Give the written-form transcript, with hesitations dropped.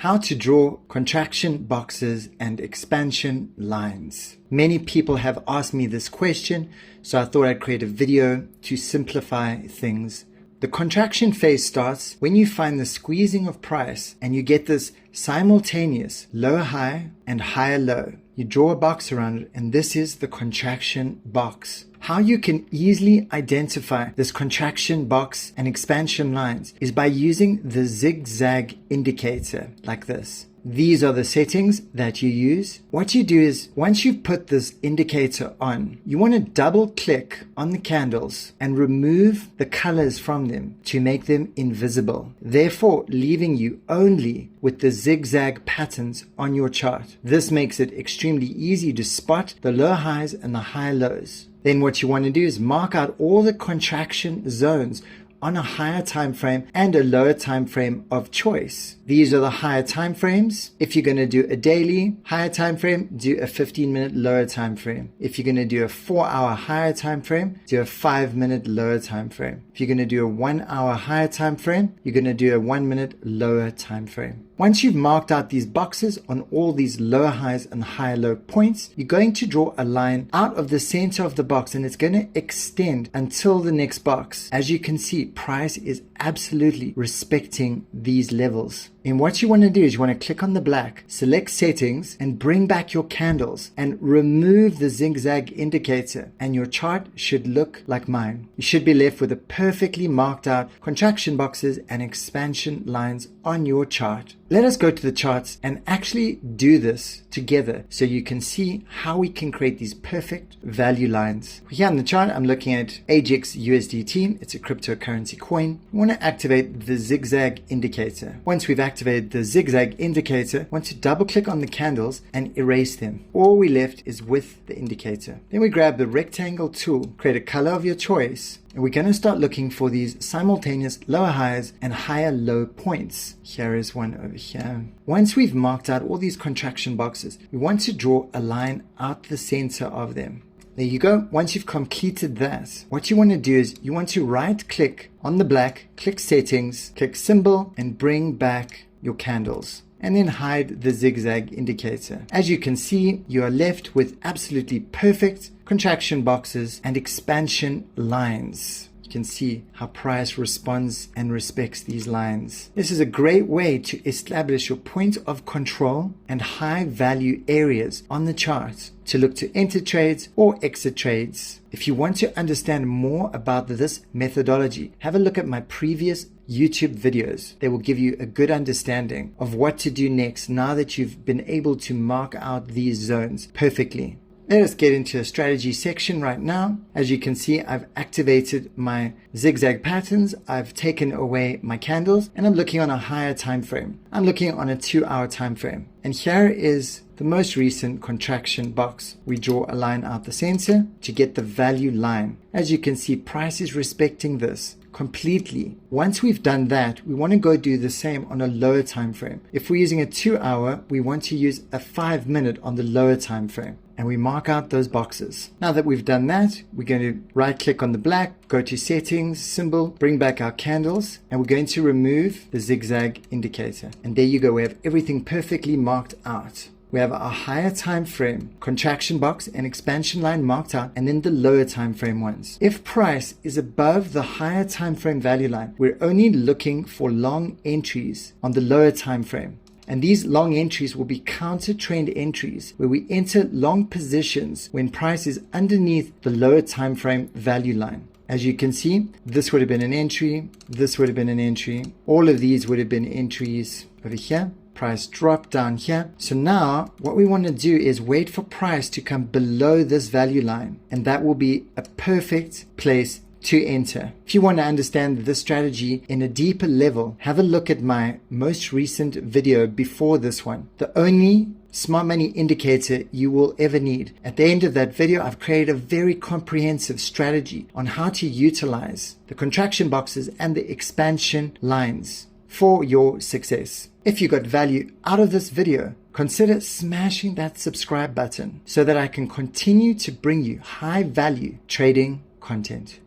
How to draw contraction boxes and expansion lines. Many people have asked me this question, so I thought I'd create a video to simplify things. The contraction phase starts when you find the squeezing of price and you get this simultaneous lower high and higher low. You draw a box around it, and this is the contraction box. How you can easily identify this contraction box and expansion lines is by using the zigzag indicator like this. These are the settings that you use. What you do is, once you've put this indicator on, you want to double click on the candles and remove the colors from them to make them invisible, therefore leaving you only with the zigzag patterns on your chart. This makes it extremely easy to spot the low highs and the high lows. Then what you want to do is mark out all the contraction zones on a higher time frame and a lower time frame of choice. These are the higher time frames. If you're going to do a daily higher time frame, do a 15-minute lower time frame. If you're going to do a 4-hour higher time frame, do a 5-minute lower time frame. If you're going to do a 1-hour higher time frame, you're going to do a 1-minute lower time frame. Once you've marked out these boxes on all these lower highs and higher low points, you're going to draw a line out of the center of the box, and it's going to extend until the next box. As you can see, price is absolutely respecting these levels. And what you want to do is you want to click on the black, select settings, and bring back your candles and remove the zigzag indicator, and your chart should look like mine. You should be left with a perfectly marked out contraction boxes and expansion lines on your chart. Let us go to the charts and actually do this together so you can see how we can create these perfect value lines. Here on the chart, I'm looking at AGX USDT. It's a cryptocurrency coin. We want to activate the zigzag indicator. Once we've activated the zigzag indicator, I want to double click on the candles and erase them. All we left is with the indicator. Then we grab the rectangle tool, create a color of your choice, and we're going to start looking for these simultaneous lower highs and higher low points. Here is one over here. Once we've marked out all these contraction boxes, we want to draw a line out the center of them. There you go. Once you've completed that, what you want to do is you want to right click on the black, click settings, click symbol, and bring back your candles, and then hide the zigzag indicator. As you can see, you are left with absolutely perfect contraction boxes and expansion lines. You can see how price responds and respects these lines. This is a great way to establish your point of control and high value areas on the chart to look to enter trades or exit trades. If you want to understand more about this methodology, have a look at my previous YouTube videos. They will give you a good understanding of what to do next now that you've been able to mark out these zones perfectly. Let us get into a strategy section right now. As you can see, I've activated my zigzag patterns. I've taken away my candles, and I'm looking on a higher time frame. I'm looking on a 2-hour time frame. And here is the most recent contraction box. We draw a line out the center to get the value line. As you can see, price is respecting this completely. Once we've done that, we want to go do the same on a lower time frame. If we're using a 2-hour, we want to use a 5-minute on the lower time frame, and we mark out those boxes. Now that we've done that, we're going to right click on the black, go to settings, symbol, bring back our candles, and we're going to remove the zigzag indicator. And there you go. We have everything perfectly marked out. We have a higher time frame contraction box and expansion line marked out, and then the lower time frame ones. If price is above the higher time frame value line, we're only looking for long entries on the lower time frame. And these long entries will be counter trend entries where we enter long positions when price is underneath the lower time frame value line. As you can see, this would have been an entry, this would have been an entry, all of these would have been entries over here. Price dropped down here. So now what we want to do is wait for price to come below this value line, and that will be a perfect place to enter. If you want to understand this strategy in a deeper level, have a look at my most recent video before this one. The only smart money indicator you will ever need. At the end of that video, I've created a very comprehensive strategy on how to utilize the contraction boxes and the expansion lines for your success. If you got value out of this video, consider smashing that subscribe button so that I can continue to bring you high value trading content.